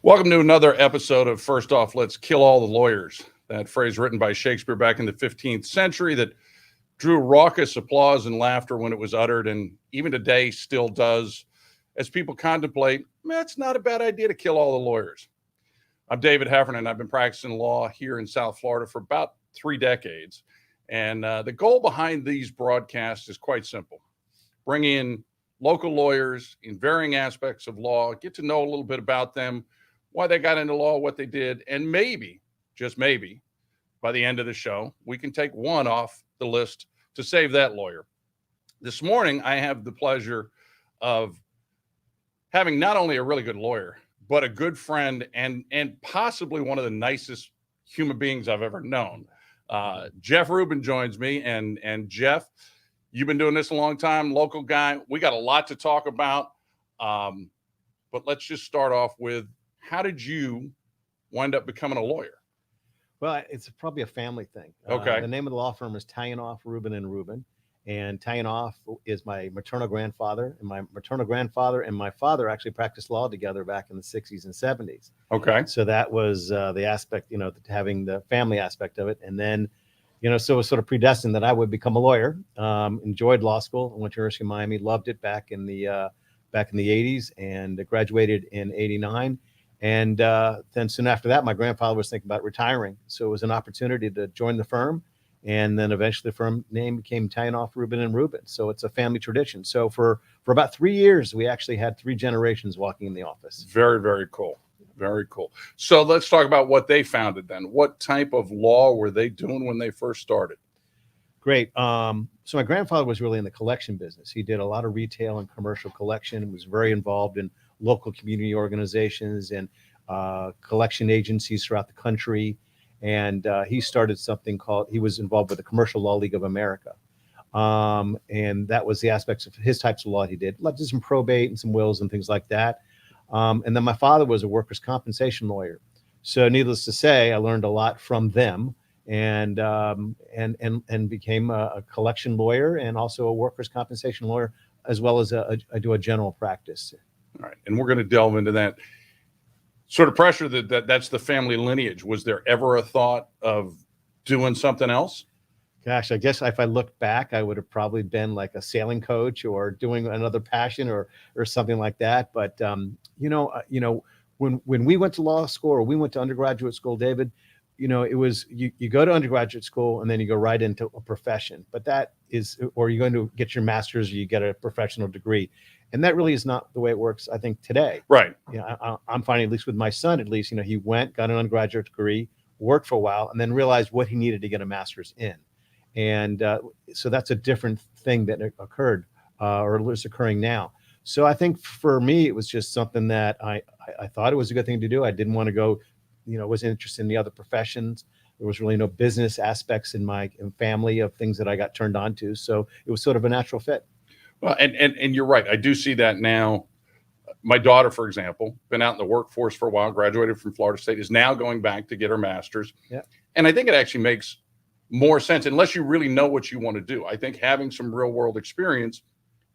Welcome to another episode of First Off, Let's Kill All the Lawyers. That phrase written by Shakespeare back in the 15th century that drew raucous applause and laughter when it was uttered, and even today still does, as people contemplate, it's not a bad idea to kill all the lawyers. I'm David Heffernan. I've been practicing law here in South Florida for about 3 decades. And the goal behind these broadcasts is quite simple. Bring in local lawyers in varying aspects of law, get to know a little bit about them, why they got into law, what they did, and maybe, just maybe, by the end of the show, we can take one off the list to save that lawyer. This morning, I have the pleasure of having not only a really good lawyer, but a good friend and possibly one of the nicest human beings I've ever known. Jeff Rubin joins me, and Jeff, you've been doing this a long time, local guy. We got a lot to talk about, but let's just start off with, how did you wind up becoming a lawyer? Well, it's probably a family thing. Okay. The name of the law firm is Tyanoff, Rubin and Rubin. And Tyanoff is my maternal grandfather. And my maternal grandfather and my father actually practiced law together back in the 60s and 70s. Okay. So that was the aspect, having the family aspect of it. And then, so it was sort of predestined that I would become a lawyer. Enjoyed law school. I went to University of Miami, loved it back in the 80s, and graduated in 89. And then soon after that, my grandfather was thinking about retiring. So it was an opportunity to join the firm. And then eventually the firm name became Tyanoff, Rubin and Rubin. So it's a family tradition. So for about 3 years, we actually had 3 generations walking in the office. Very, very cool. Very cool. So let's talk about what they founded then. What type of law were they doing when they first started? Great. So my grandfather was really in the collection business. He did a lot of retail and commercial collection and was very involved in local community organizations and collection agencies throughout the country. And he started something he was involved with the Commercial Law League of America. And that was the aspects of his types of law he did, like some probate and some wills and things like that. And then my father was a workers' compensation lawyer. So needless to say, I learned a lot from them and became a collection lawyer and also a workers' compensation lawyer, as well as I do a general practice. All right. And we're going to delve into that sort of pressure that's the family lineage. Was there ever a thought of doing something else? Gosh, I guess if I look back, I would have probably been like a sailing coach or doing another passion or something like that. But, when we went to law school or we went to undergraduate school, David, it was you go to undergraduate school and then you go right into a profession. But that is, or you're going to get your master's or you get a professional degree. And that really is not the way it works, I think, today. Right. I'm finding, at least with my son, at least, he went, got an undergraduate degree, worked for a while, and then realized what he needed to get a master's in. And so that's a different thing that occurred or is occurring now. So I think for me, it was just something that I thought it was a good thing to do. I didn't want to go, wasn't interested in the other professions. There was really no business aspects in my family of things that I got turned on to. So it was sort of a natural fit. Well, and you're right. I do see that now. My daughter, for example, been out in the workforce for a while, graduated from Florida State, is now going back to get her master's. Yeah. And I think it actually makes more sense, unless you really know what you want to do. I think having some real world experience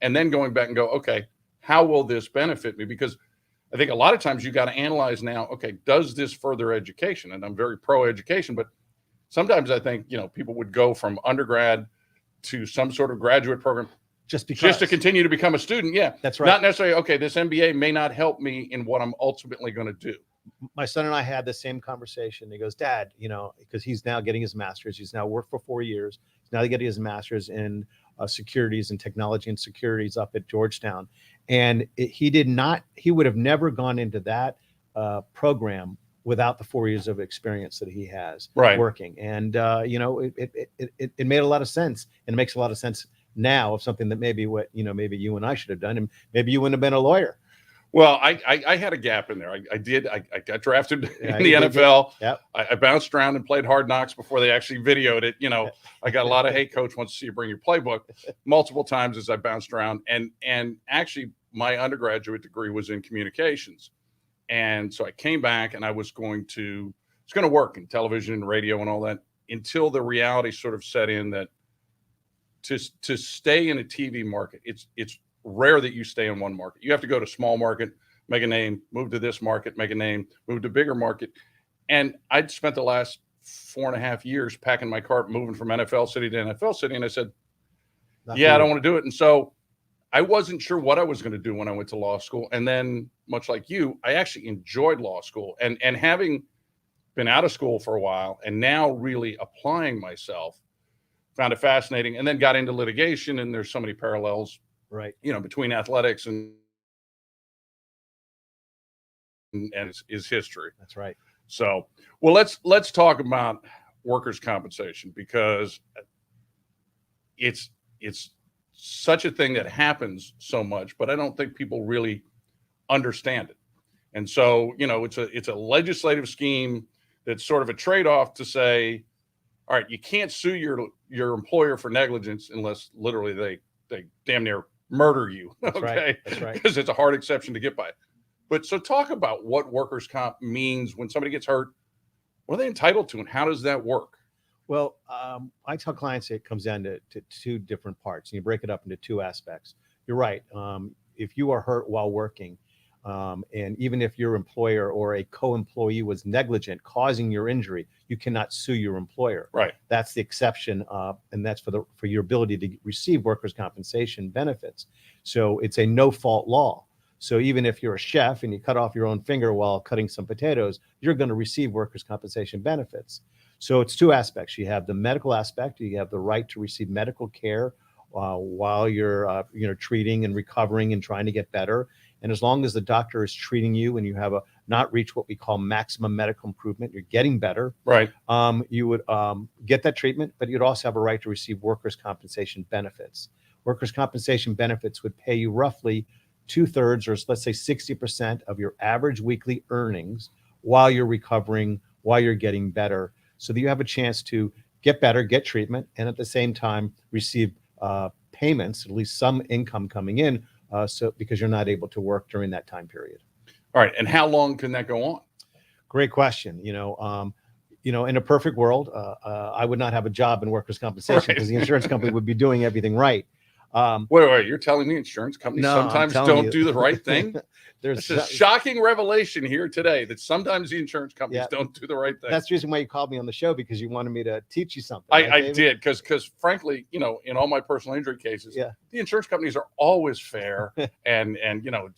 and then going back and go, okay, how will this benefit me? Because I think a lot of times you got to analyze now, okay, does this further education? And I'm very pro education, but sometimes I think, people would go from undergrad to some sort of graduate program just to continue to become a student. Yeah, that's right. Not necessarily, okay, this MBA may not help me in what I'm ultimately going to do. My son and I had the same conversation. He goes, Dad, because he's now getting his master's. He's now worked for 4 years. He's now getting his master's in securities and technology and securities up at Georgetown. And he would have never gone into that program without the 4 years of experience that he has working. And, it made a lot of sense, and it makes a lot of sense now of something that maybe maybe you and I should have done, and maybe you wouldn't have been a lawyer. Well, I had a gap in there. I got drafted in the NFL. Yep. I bounced around and played Hard Knocks before they actually videoed it. I got a lot of hate. Coach wants to see you bring your playbook multiple times as I bounced around. And actually, my undergraduate degree was in communications. And so I came back and I was going to work in television and radio and all that, until the reality sort of set in that to stay in a TV market, it's rare that you stay in one market. You have to go to small market, make a name, move to this market, make a name, move to bigger market. And I'd spent the last 4.5 years packing my cart, moving from NFL city to NFL city. And I said, I don't want to do it. And so I wasn't sure what I was going to do when I went to law school. And then, much like you, I actually enjoyed law school. And having been out of school for a while and now really applying myself, found it fascinating, and then got into litigation. And there's so many parallels, right, between athletics and is history. That's right. So, well, let's talk about workers' compensation, because it's such a thing that happens so much, but I don't think people really understand it. And so, it's a legislative scheme that's sort of a trade-off to say, all right, you can't sue your employer for negligence unless literally they damn near murder you. That's okay, right. That's right. Because it's a hard exception to get by. But so talk about what workers' comp means when somebody gets hurt. What are they entitled to, and how does that work? Well, I tell clients it comes down to two different parts, and you break it up into two aspects. You're right. If you are hurt while working, and even if your employer or a co-employee was negligent causing your injury, you cannot sue your employer. Right. That's the exception, and that's for your ability to receive workers' compensation benefits. So it's a no-fault law. So even if you're a chef and you cut off your own finger while cutting some potatoes, you're going to receive workers' compensation benefits. So it's two aspects. You have the medical aspect. You have the right to receive medical care while you're treating and recovering and trying to get better. And as long as the doctor is treating you and you have not reached what we call maximum medical improvement, you're getting better. Right. You would get that treatment, but you'd also have a right to receive workers' compensation benefits. Workers' compensation benefits would pay you roughly 2/3, or let's say 60% of your average weekly earnings while you're recovering, while you're getting better, so that you have a chance to get better, get treatment, and at the same time receive payments, at least some income coming in, so because you're not able to work during that time period. All right. And how long can that go on? Great question. In a perfect world, I would not have a job in workers' compensation because the insurance company would be doing everything right. Wait, you're telling me insurance companies No, sometimes don't do the right thing? There's There's a shocking revelation here today that sometimes the insurance companies don't do the right thing. That's the reason why you called me on the show, because you wanted me to teach you something. I did, because frankly, in all my personal injury cases, the insurance companies are always fair and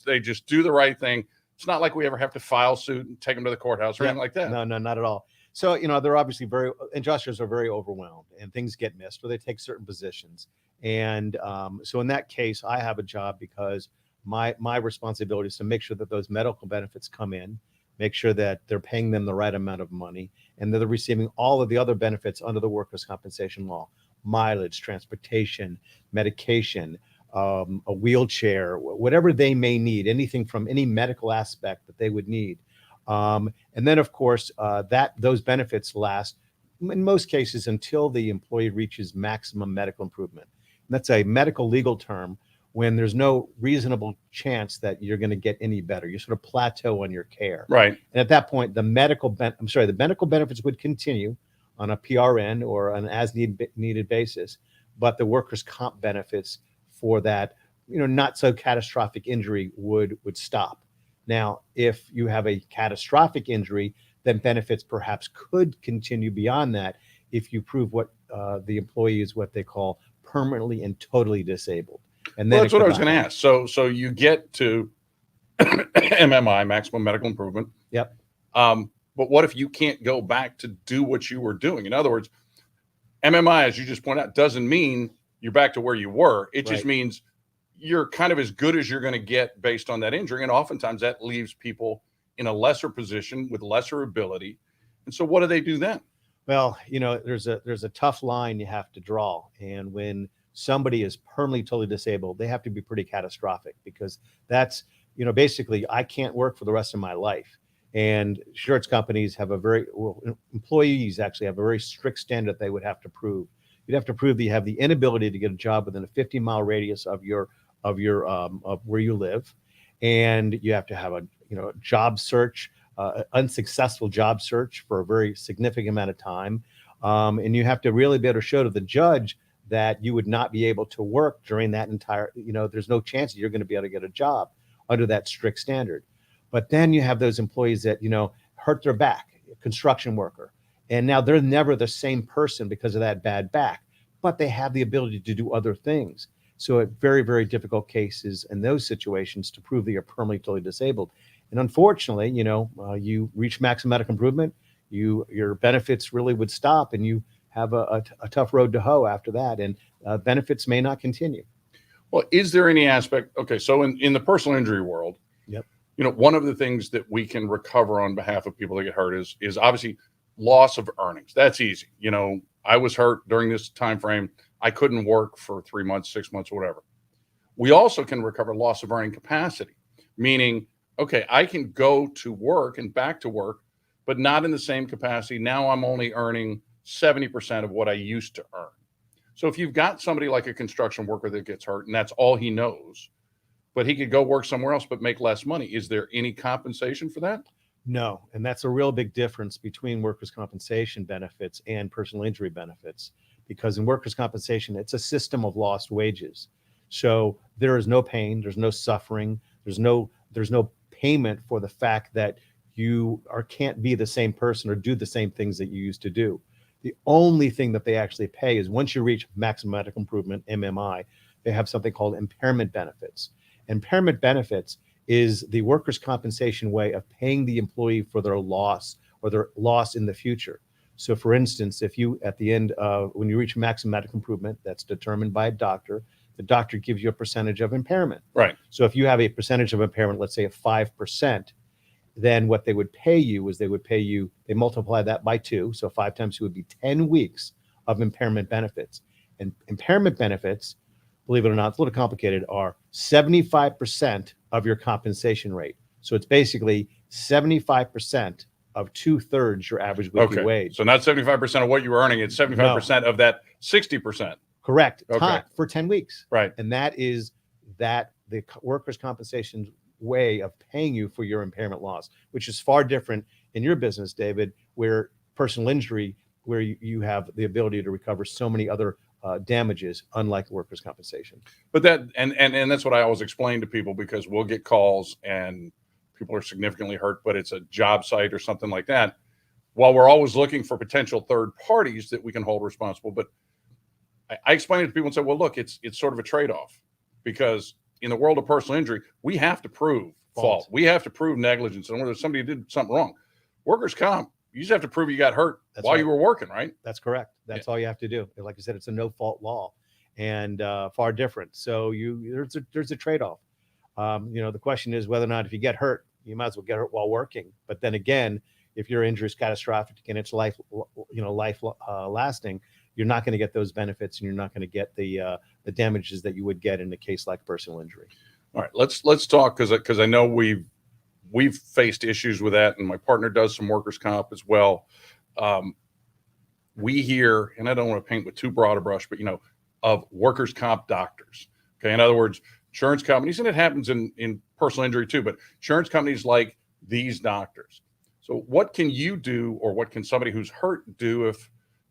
they just do the right thing. It's not like we ever have to file suit and take them to the courthouse or anything like that. No, not at all. So, they're obviously adjusters are very overwhelmed and things get missed, or they take certain positions. And so in that case, I have a job because my responsibility is to make sure that those medical benefits come in, make sure that they're paying them the right amount of money, and that they're receiving all of the other benefits under the workers' compensation law: mileage, transportation, medication, a wheelchair, whatever they may need, anything from any medical aspect that they would need. And then, of course, those benefits last, in most cases, until the employee reaches maximum medical improvement. And that's a medical legal term when there's no reasonable chance that you're going to get any better. You sort of plateau on your care. Right. And at that point, the medical benefits would continue on a PRN or an as needed basis, but the workers' comp benefits for that, not so catastrophic injury would stop. Now, if you have a catastrophic injury, then benefits perhaps could continue beyond that if you prove what the employee is what they call permanently and totally disabled. And then that's what I was going to ask. So you get to MMI, maximum medical improvement. Yep. But what if you can't go back to do what you were doing? In other words, MMI, as you just pointed out, doesn't mean you're back to where you were. It just means you're kind of as good as you're going to get based on that injury. And oftentimes that leaves people in a lesser position with lesser ability. And so what do they do then? Well, there's a tough line you have to draw. And when somebody is permanently totally disabled, they have to be pretty catastrophic, because that's, basically I can't work for the rest of my life. And insurance companies have employees actually have a very strict standard they would have to prove. You'd have to prove that you have the inability to get a job within a 50-mile radius of where you live, and you have to have a job search, unsuccessful job search for a very significant amount of time, and you have to really be able to show to the judge that you would not be able to work during that entire. There's no chance that you're going to be able to get a job under that strict standard. But then you have those employees that, hurt their back, a construction worker, and now they're never the same person because of that bad back, but they have the ability to do other things. So it's very, very difficult cases in those situations to prove that you're permanently totally disabled. And unfortunately, you reach maximum medical improvement, your benefits really would stop, and you have a tough road to hoe after that, and benefits may not continue. Well, is there any aspect? Okay, so in the personal injury world, Yep. One of the things that we can recover on behalf of people that get hurt is obviously loss of earnings. That's easy. I was hurt during this time frame. I couldn't work for 3 months, 6 months, or whatever. We also can recover loss of earning capacity, meaning, okay, I can go to work and back to work, but not in the same capacity. Now I'm only earning 70% of what I used to earn. So if you've got somebody like a construction worker that gets hurt and that's all he knows, but he could go work somewhere else but make less money, is there any compensation for that? No, and that's a real big difference between workers' compensation benefits and personal injury benefits, because in workers' compensation, it's a system of lost wages. So there is no pain, there's no suffering, there's no payment for the fact that you can't be the same person or do the same things that you used to do. The only thing that they actually pay is once you reach maximum medical improvement, MMI, they have something called impairment benefits. Impairment benefits is the workers' compensation way of paying the employee for their loss or their loss in the future. So for instance, if you, at the end of, when you reach maximum medical improvement, that's determined by a doctor, the doctor gives you a percentage of impairment. Right. So if you have a percentage of impairment, let's say at 5%, then what they would pay you is they multiply that by 2. So 5 times 2 would be 10 weeks of impairment benefits. And impairment benefits, believe it or not, it's a little complicated, are 75% of your compensation rate. So it's basically 75% of 2/3 your average weekly wage. So not 75% of what you were earning, it's 75% of that 60%. Correct. Okay. For 10 weeks. Right. And that is the workers' compensation way of paying you for your impairment loss, which is far different in your business, David, where personal injury, where you have the ability to recover so many other damages, unlike workers' compensation. But that, and that's what I always explain to people, because we'll get calls and people are significantly hurt, but it's a job site or something like that. While we're always looking for potential third parties that we can hold responsible, but I explain it to people and say, well, look, it's sort of a trade-off, because in the world of personal injury, we have to prove fault. We have to prove negligence, and whether somebody did something wrong. Workers' comp, you just have to prove you got hurt while you were working, right? That's correct. That's all you have to do. Like I said, it's a no-fault law, and far different. So there's a trade-off. The question is whether or not, if you get hurt, you might as well get hurt while working. But then again, if your injury is catastrophic and it's life lasting, you're not going to get those benefits, and you're not going to get the damages that you would get in a case like personal injury. All right, let's talk, because I know we've faced issues with that, and my partner does some workers' comp as well. We hear, and I don't want to paint with too broad a brush, but of workers' comp doctors. Okay, in other words, insurance companies, and it happens in personal injury too, but insurance companies like these doctors. So what can you do, or what can somebody who's hurt do if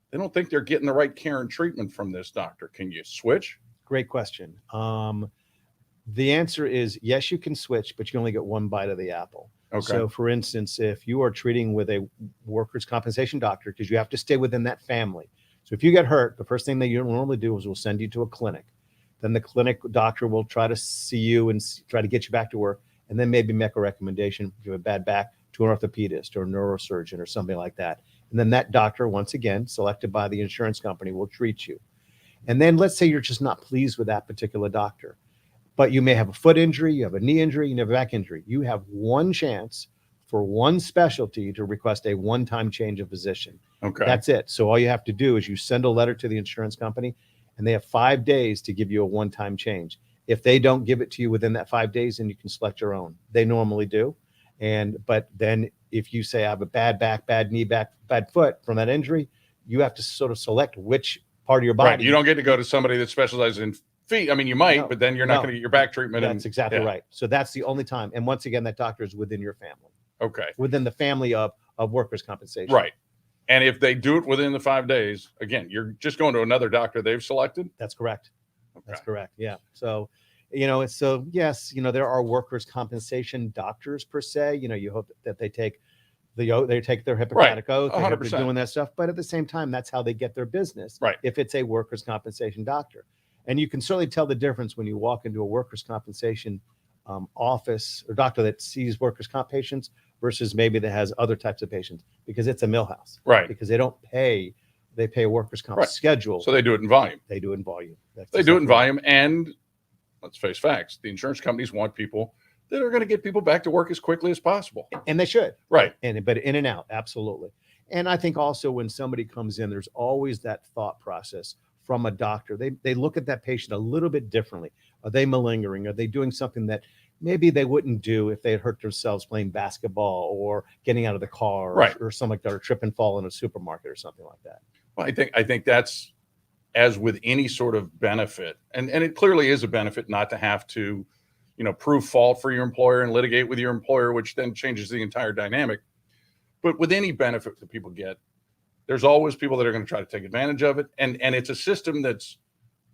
they don't think they're getting the right care and treatment from this doctor? Can you switch? Great question. The answer is yes, you can switch, but you only get one bite of the apple. Okay. So for instance, if you are treating with a workers' compensation doctor, because you have to stay within that family. So if you get hurt, the first thing that you normally do is we'll send you to a clinic. Then the clinic doctor will try to see you and try to get you back to work, and then maybe make a recommendation if you have a bad back to an orthopedist or a neurosurgeon or something like that. And then that doctor, once again, selected by the insurance company, will treat you. And then let's say you're just not pleased with that particular doctor, but you may have a foot injury, you have a knee injury, you have a back injury. You have one chance for one specialty to request a one-time change of physician. Okay. That's it. So all you have to do is you send a letter to the insurance company, and they have 5 days to give you a one-time change. If they don't give it to you within that 5 days, then you can select your own. They normally do. But then if you say I have a bad back, bad knee, bad foot from that injury, you have to sort of select which part of your body. Right. You don't get to go to somebody that specializes in feet. I mean, you might, but then you're not going to get your back treatment. That's exactly right. So that's the only time. And once again, that doctor is within your family. Okay. Within the family of workers' compensation. Right. And if they do it within the 5 days, again, you're just going to another doctor they've selected? That's correct. Okay. That's correct. Yeah. So, So yes, there are workers' compensation doctors per se. You hope that they take their Hippocratic oath, they have to 100%. doing that stuff. But at the same time, that's how they get their business. Right. If it's a workers' compensation doctor, and you can certainly tell the difference when you walk into a workers' compensation office or doctor that sees workers' comp patients versus maybe that has other types of patients, because it's a millhouse. Right. Because they pay a workers' comp schedule. So they do it in volume. They do it in volume. They do it in volume. And let's face facts. The insurance companies want people that are going to get people back to work as quickly as possible. And they should. Right. But in and out, absolutely. And I think also when somebody comes in, there's always that thought process from a doctor. They look at that patient a little bit differently. Are they malingering? Are they doing something that maybe they wouldn't do if they had hurt themselves playing basketball or getting out of the car or something like that, or trip and fall in a supermarket or something like that? Well, I think that's, as with any sort of benefit, and it clearly is a benefit not to have to, prove fault for your employer and litigate with your employer, which then changes the entire dynamic. But with any benefit that people get, there's always people that are going to try to take advantage of it. And it's a system that's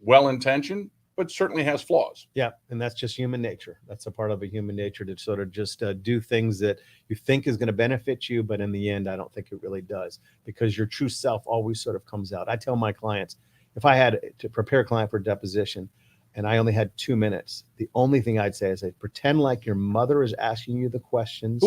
well-intentioned, but certainly has flaws. Yeah. And that's just human nature. That's a part of a human nature to sort of just do things that you think is going to benefit you. But in the end, I don't think it really does, because your true self always sort of comes out. I tell my clients, if I had to prepare a client for a deposition and I only had 2 minutes, the only thing I'd say is pretend like your mother is asking you the questions.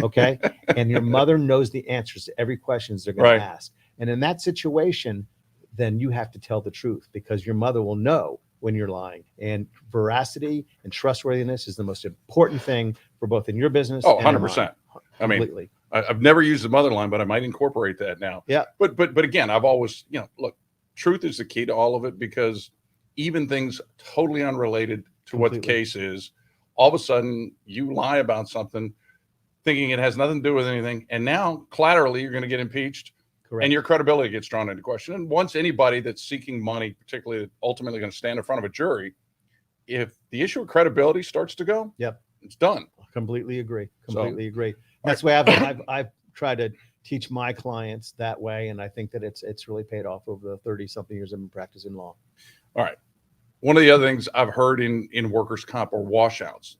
Okay. And your mother knows the answers to every question they're going to ask. And in that situation, then you have to tell the truth, because your mother will know when you're lying. And veracity and trustworthiness is the most important thing for both in your business. Oh, and 100%. Completely. I've never used the mother line, but I might incorporate that now. Yeah. But again, I've always, look, truth is the key to all of it, because even things totally unrelated to what the case is, all of a sudden you lie about something thinking it has nothing to do with anything. And now collaterally you're going to get impeached. Correct. And your credibility gets drawn into question. And once anybody that's seeking money, particularly ultimately going to stand in front of a jury, if the issue of credibility starts to go, it's done. Completely agree. Completely agree. That's why I've tried to teach my clients that way, and I think that it's really paid off over the 30-something years I've been practicing law. All right. One of the other things I've heard in workers' comp are washouts.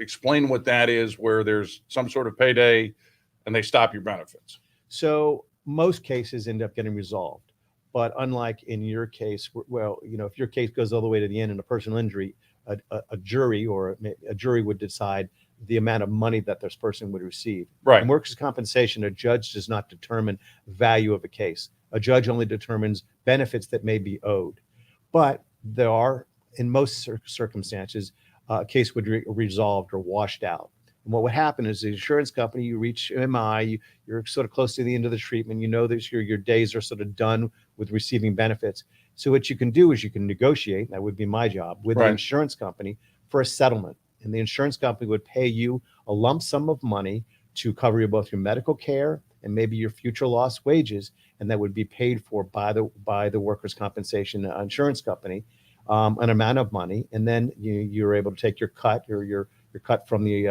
Explain what that is, where there's some sort of payday and they stop your benefits. So most cases end up getting resolved, but unlike in your case, if your case goes all the way to the end in a personal injury, a jury would decide the amount of money that this person would receive. Right. In workers' compensation, a judge does not determine value of a case. A judge only determines benefits that may be owed. But there are, in most circumstances, a case would be resolved or washed out. And what would happen is the insurance company, you reach MI, you're sort of close to the end of the treatment, that your days are sort of done with receiving benefits. So what you can do is you can negotiate, that would be my job, with the insurance company for a settlement. And the insurance company would pay you a lump sum of money to cover both your medical care and maybe your future lost wages. And that would be paid for by the workers' compensation insurance company, an amount of money. And then you're able to take your cut, your cut from the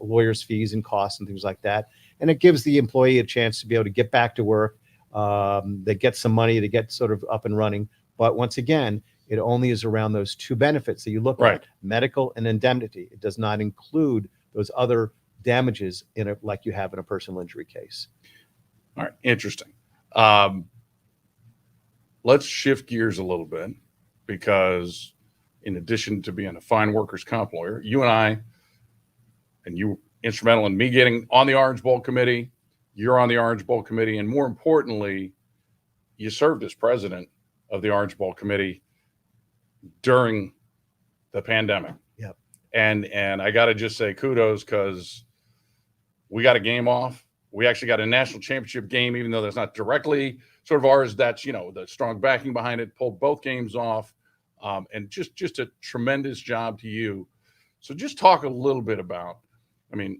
lawyer's fees and costs and things like that. And it gives the employee a chance to be able to get back to work. They get some money to get sort of up and running. But once again, it only is around those two benefits that you look at, medical and indemnity. It does not include those other damages in it like you have in a personal injury case. All right. Interesting. Let's shift gears a little bit, because in addition to being a fine workers' comp lawyer, you and I, and you were instrumental in me getting on the Orange Bowl committee. You're on the Orange Bowl committee. And more importantly, you served as president of the Orange Bowl committee during the pandemic. Yep. And I got to just say kudos, because we got a game off. We actually got a national championship game, even though that's not directly sort of ours. That's, the strong backing behind it, pulled both games off. And just a tremendous job to you. So just talk a little bit about, I don't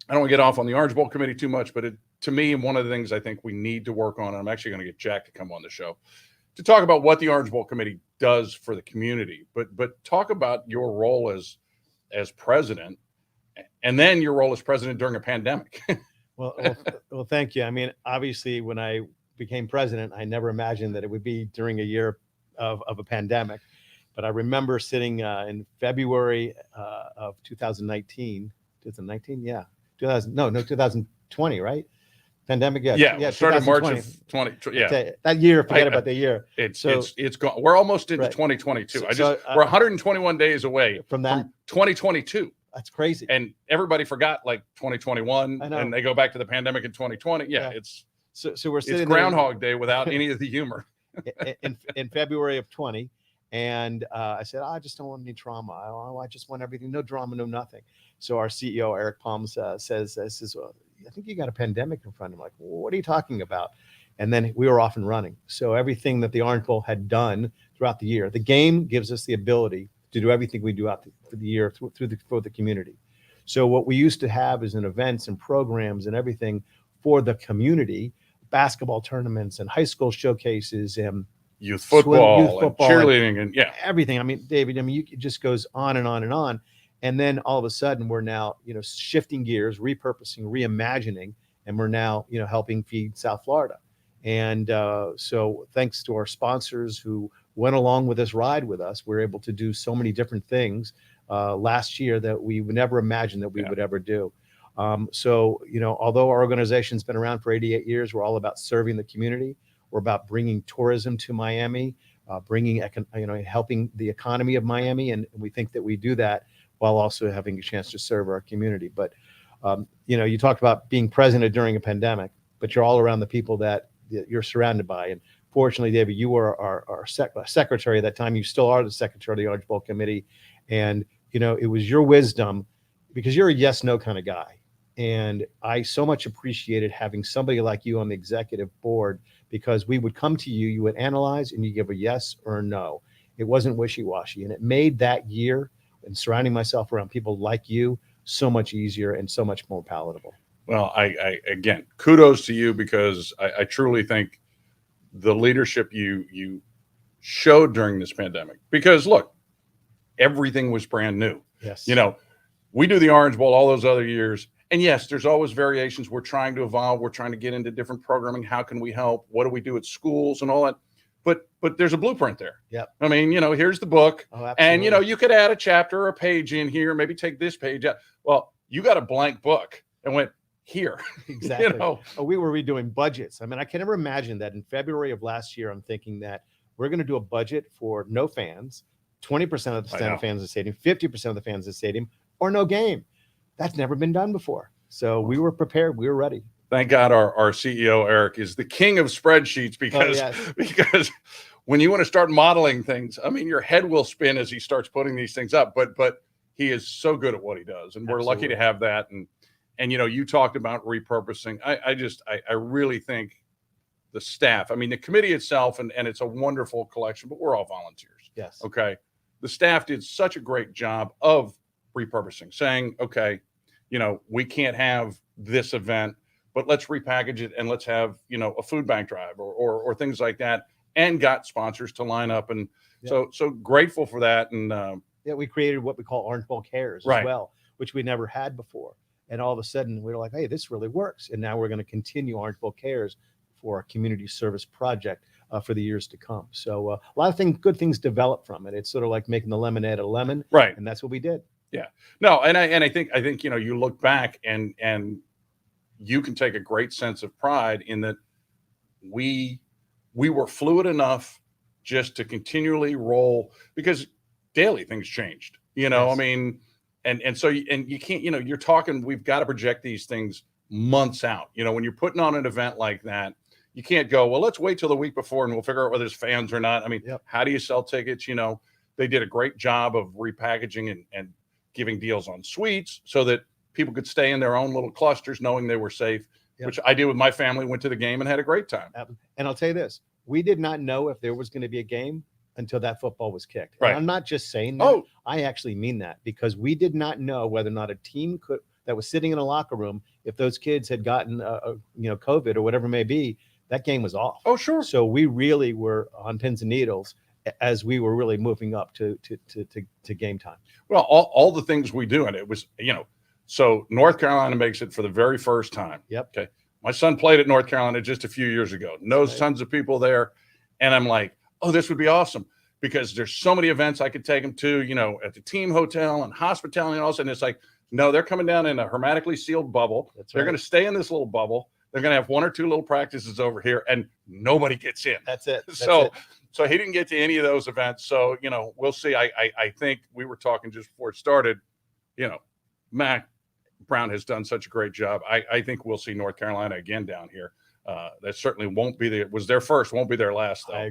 want to get off on the Orange Bowl committee too much, but to me, one of the things I think we need to work on, and I'm actually going to get Jack to come on the show to talk about what the Orange Bowl committee does for the community, but talk about your role as president, and then your role as president during a pandemic. Well, thank you. Obviously, when I became president, I never imagined that it would be during a year of a pandemic. But I remember sitting in February of 2019, 2019, yeah, 2020, right? Pandemic, yeah, Yeah, it started March 2020. of 20. Yeah, Okay, that year, forget I- about the year. it's So- it's gone. We're almost into Right. 2022. So, We're 121 days away from that. from 2022, That's crazy. and everybody forgot like 2021, I know. and they go back to the pandemic in 2020. Yeah, Yeah. it's So we're sitting Groundhog Day without any of the humor. there in February of 20, and I said, I just don't want any drama. I just want everything, no drama, no nothing. So our CEO Eric Palms says, well, I think you got a pandemic in front of him. Like, well, what are you talking about? And then we were off and running. So everything that the Orange Bowl had done throughout the year, the game gives us the ability to do everything we do for the year for the community. So what we used to have is in events and programs and everything for the community, basketball tournaments and high school showcases and Youth football, youth football and cheerleading, and yeah, everything. I mean, David, it just goes on and on and on. And then all of a sudden we're now, shifting gears, repurposing, reimagining, and we're now, helping feed South Florida. And so thanks to our sponsors who went along with this ride with us, we're able to do so many different things last year that we would never imagine that we would ever do. So, although our organization's been around for 88 years, we're all about serving the community. We're about bringing tourism to Miami, helping the economy of Miami. And we think that we do that while also having a chance to serve our community. But, you talked about being president during a pandemic, but you're all around the people that you're surrounded by. And fortunately, David, you were our secretary at that time. You still are the secretary of the Orange Bowl Committee. And, it was your wisdom, because you're a yes, no kind of guy. And I so much appreciated having somebody like you on the executive board, because we would come to you, you would analyze, and you give a yes or a no. It wasn't wishy-washy. And it made that year and surrounding myself around people like you so much easier and so much more palatable. Well, I again, kudos to you, because I truly think the leadership you showed during this pandemic, because look, everything was brand new. Yes. We do the Orange Bowl all those other years. And yes, there's always variations. We're trying to evolve. We're trying to get into different programming. How can we help? What do we do at schools and all that? But there's a blueprint there. Yep. I mean, here's the book. Oh, absolutely. And, you could add a chapter or a page in here, maybe take this page out. Well, you got a blank book and went here. Exactly. We were redoing budgets. I mean, I can never imagine that in February of last year, I'm thinking that we're going to do a budget for no fans, 20% of the fans in the stadium, 50% of the fans in the stadium, or no game. That's never been done before. So we were prepared. We were ready. Thank God our CEO, Eric, is the king of spreadsheets, because when you want to start modeling things, I mean, your head will spin as he starts putting these things up, but he is so good at what he does. And we're lucky to have that. And you talked about repurposing. I really think the staff, I mean, the committee itself, and it's a wonderful collection, but we're all volunteers. Yes. Okay. The staff did such a great job of repurposing, saying, okay, we can't have this event, but let's repackage it and let's have, a food bank drive or things like that, and got sponsors to line up. And so grateful for that. And we created what we call Orange Bowl Cares as well, which we never had before. And all of a sudden we were like, hey, this really works. And now we're going to continue Orange Bowl Cares for our community service project for the years to come. So a lot of good things develop from it. It's sort of like making the lemonade out of lemon. Right. And that's what we did. Yeah. No, and I think you look back and you can take a great sense of pride in that we were fluid enough just to continually roll, because daily things changed. I mean, and so you can't, you're talking, we've got to project these things months out. When you're putting on an event like that, you can't go, well, let's wait till the week before and we'll figure out whether there's fans or not. I mean, how do you sell tickets? They did a great job of repackaging and giving deals on suites so that people could stay in their own little clusters knowing they were safe, which I did with my family, went to the game and had a great time. And I'll tell you this, we did not know if there was going to be a game until that football was kicked. Right. And I'm not just saying that. I actually mean that, because we did not know whether or not a team that was sitting in a locker room, if those kids had gotten COVID or whatever it may be, that game was off. Oh, sure. So we really were on pins and needles as we were really moving up to game time. Well, all the things we do, and it was, so North Carolina makes it for the very first time. Yep. Okay. My son played at North Carolina just a few years ago, knows tons of people there. And I'm like, oh, this would be awesome. because there's so many events I could take them to, at the team hotel and hospitality and all of a sudden it's like, no, they're coming down in a hermetically sealed bubble. They're going to stay in this little bubble. They're going to have 1 or 2 little practices over here and nobody gets in. That's it. So he didn't get to any of those events. So, we'll see. I think we were talking just before it started, Mac Brown has done such a great job. I think we'll see North Carolina again down here. That certainly won't be was their first, won't be their last, though. I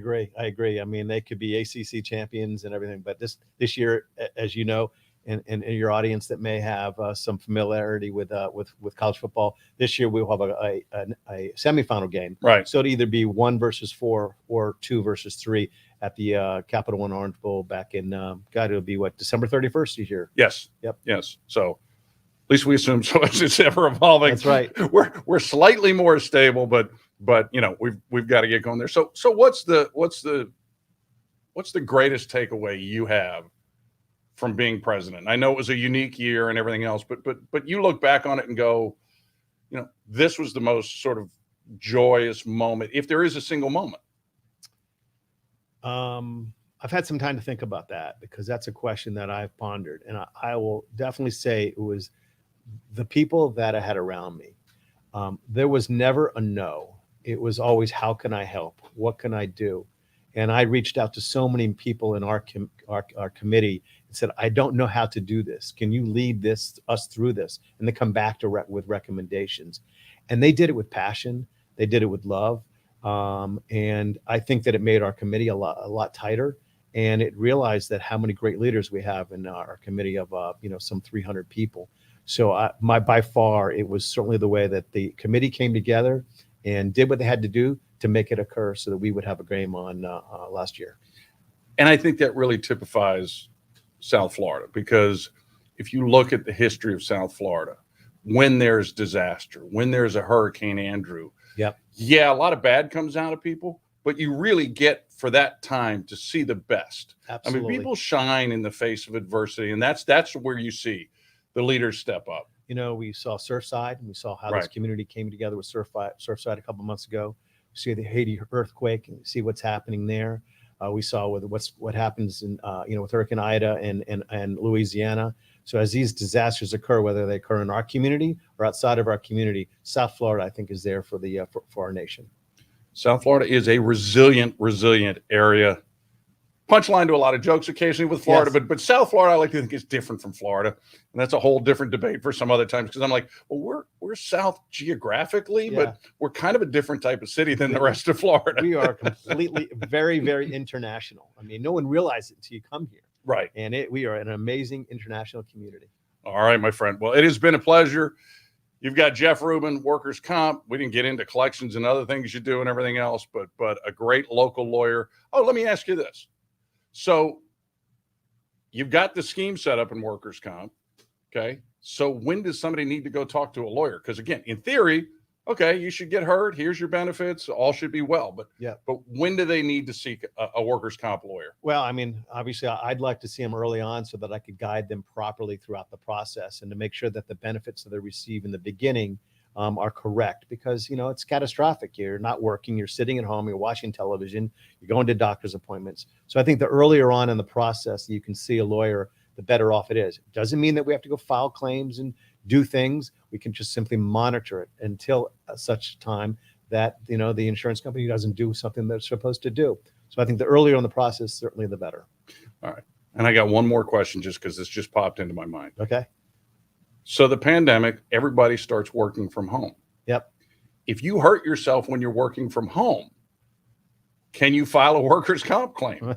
agree. I mean, they could be ACC champions and everything, but this year, as you know, and your audience that may have some familiarity with college football, this year we'll have a semifinal game. Right. So it'll either be 1 versus 4 or 2 versus 3 at the Capital One Orange Bowl back in it'll be December 31st this year. Yes. Yep. Yes. So at least we assume so it's ever evolving. That's right. We're slightly more stable, but we've got to get going there. So what's the greatest takeaway you have from being president? I know it was a unique year and everything else, but you look back on it and go, this was the most sort of joyous moment, if there is a single moment. I've had some time to think about that because that's a question that I've pondered, and I will definitely say it was the people that I had around me. There was never a no. It was always, how can I help? What can I do? And I reached out to so many people in our committee and said, I don't know how to do this. Can you lead us through this? And they come back with recommendations. And they did it with passion. They did it with love. And I think that it made our committee a lot tighter. And it realized that how many great leaders we have in our committee of, some 300 people. So by far, it was certainly the way that the committee came together and did what they had to do to make it occur so that we would have a game on last year. And I think that really typifies South Florida, because if you look at the history of South Florida, when there's disaster, when there's a Hurricane Andrew, a lot of bad comes out of people, but you really get for that time to see the best. Absolutely. I mean, people shine in the face of adversity, and that's where you see the leaders step up. We saw Surfside, and we saw how this community came together with Surfside a couple of months ago. We see the Haiti earthquake and see what's happening there. We saw what happens in with Hurricane Ida and Louisiana. So as these disasters occur, whether they occur in our community or outside of our community, South Florida, I think, is there for our nation. South Florida is a resilient area. Punchline to a lot of jokes occasionally with Florida, Yes. but South Florida, I like to think, is different from Florida, and that's a whole different debate for some other times, because I'm like, well, we're south geographically, but we're kind of a different type of city than the rest of Florida. We are completely very, very international. I mean, no one realizes it until you come here. Right. And we are an amazing international community. All right, my friend. Well, it has been a pleasure. You've got Jeff Rubin, workers' comp. We didn't get into collections and other things you do and everything else, but a great local lawyer. Oh, let me ask you this. So you've got the scheme set up in workers' comp. Okay. So when does somebody need to go talk to a lawyer? Because again, in theory, okay, you should get hurt. Here's your benefits. All should be well. But when do they need to seek a workers' comp lawyer? Well, I mean, obviously, I'd like to see them early on so that I could guide them properly throughout the process and to make sure that the benefits that they receive in the beginning are correct, because, it's catastrophic. You're not working, you're sitting at home, you're watching television, you're going to doctor's appointments. So I think the earlier on in the process you can see a lawyer, the better off it is. It doesn't mean that we have to go file claims and do things. We can just simply monitor it until such time that, the insurance company doesn't do something that it's supposed to do. So I think the earlier in the process, certainly the better. All right. And I got one more question just because this just popped into my mind. Okay. So the pandemic, everybody starts working from home. Yep. If you hurt yourself when you're working from home, can you file a workers' comp claim?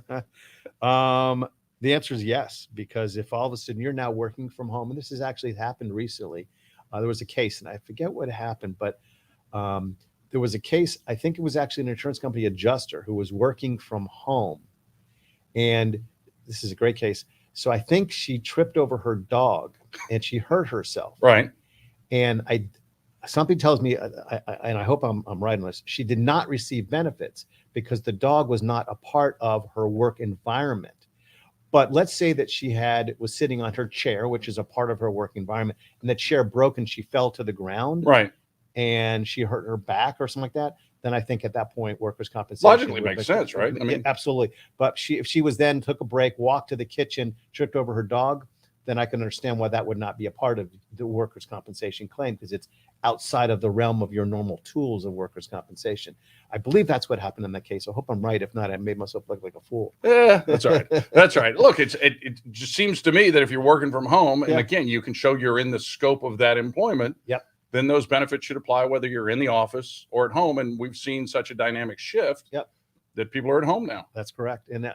The answer is yes, because if all of a sudden you're now working from home, and this has actually happened recently, there was a case, and I forget what happened, but there was a case, I think it was actually an insurance company adjuster who was working from home. And this is a great case. So I think she tripped over her dog and she hurt herself. Right. And something tells me, and I hope I'm right on this, she did not receive benefits because the dog was not a part of her work environment. But let's say that she was sitting on her chair, which is a part of her work environment, and the chair broke and she fell to the ground. Right. and she hurt her back or something like that, then I think at that point workers' compensation Logically would makes sense, right? I mean, absolutely. But if she was then took a break, walked to the kitchen, tripped over her dog, then I can understand why that would not be a part of the workers' compensation claim, because it's outside of the realm of your normal tools of workers' compensation. I believe that's what happened in that case. I hope I'm right. If not, I made myself look like a fool. yeah, that's all right. That's all right. Look, it just seems to me that if you're working from home, and Yeah. again, you can show you're in the scope of that employment, Yep. then those benefits should apply whether you're in the office or at home. And we've seen such a dynamic shift Yep. that people are at home now. That's correct. And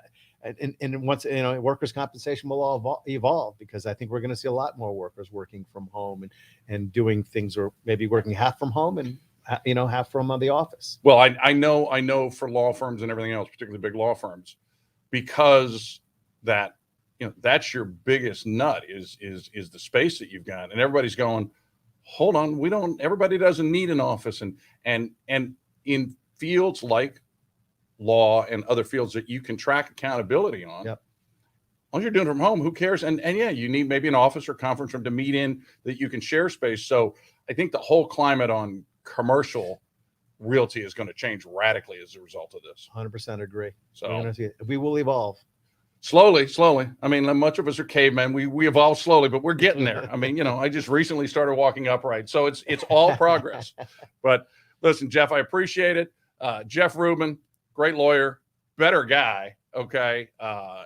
once, workers' compensation will all evolve, because I think we're going to see a lot more workers working from home and doing things, or maybe working half from home and half from the office. Well, I know for law firms and everything else, particularly big law firms, because that's your biggest nut is the space that you've got, and everybody's going, hold on, everybody doesn't need an office, and in fields like law and other fields that you can track accountability on. Yep. Once you're doing it from home, who cares? And yeah, you need maybe an office or conference room to meet in that you can share space. So I think the whole climate on commercial realty is going to change radically as a result of this. 100% agree. So we will evolve. Slowly. I mean, much of us are cavemen. We evolve slowly, but we're getting there. I mean, I just recently started walking upright, so it's all progress. But listen, Jeff, I appreciate it. Jeff Rubin, great lawyer, better guy. Okay.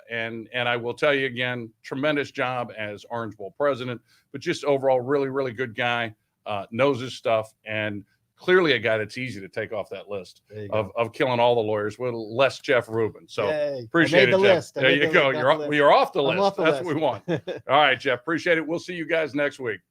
And I will tell you again, tremendous job as Orange Bowl president, but just overall, really, really good guy, knows his stuff, and clearly a guy that's easy to take off that list of killing all the lawyers with less Jeff Rubin. So appreciate it, Jeff. There you go. You're off the list. That's what we want. All right, Jeff. Appreciate it. We'll see you guys next week.